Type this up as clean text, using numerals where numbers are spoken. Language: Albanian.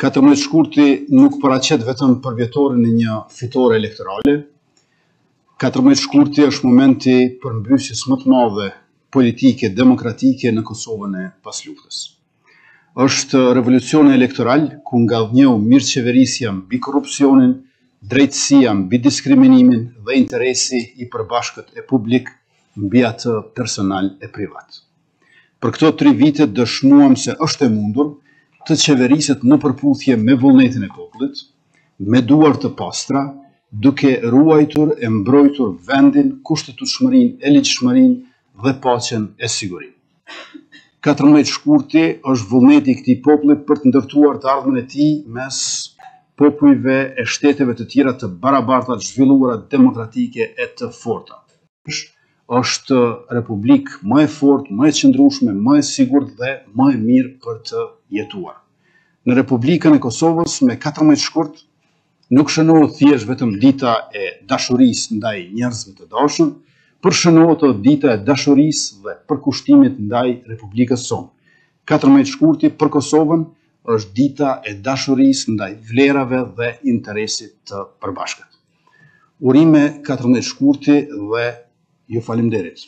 14 shkurti nuk paraqet vetëm për vjetorin e një fitore elektorale. 14 shkurti është momenti për mbysjes më të madhe politike, demokratike në Kosovën e pasluftës. Është revolucioni elektoral ku ngallënjeu mirëqeverisja mbi korrupsionin, drejtësia mbi diskriminimin dhe interesi i përbashkët e publik mbi atë personal e privat. Për këto 3 vite dëshmuam se është e mundur të qeveriset në përputhje me vullnetin e popullit, me duar të pastra, duke ruajtur e mbrojtur vendin, kushtetutshmërinë e ligjshmërinë dhe paqen e sigurinë. 14 shkurti është vullneti i këtij populli për të ndërtuar të ardhmen e tij mes popujve e shteteve të tjera të barabarta, të zhvilluara, demokratike e të forta. Është republikë më e fortë, më e qëndrueshme, më e sigurt dhe më e mirë për të jetuar. Në Republikën e Kosovës me 14 shkurt nuk shënohet thjesht vetëm dita e dashurisë ndaj njerëzve të dashur, por shënohet dita e dashurisë dhe përkushtimit ndaj Republikës sonë. 14 shkurti për Kosovën është dita e dashurisë ndaj vlerave dhe interesit të përbashkët. Urime 14 shkurti dhe ju faleminderit.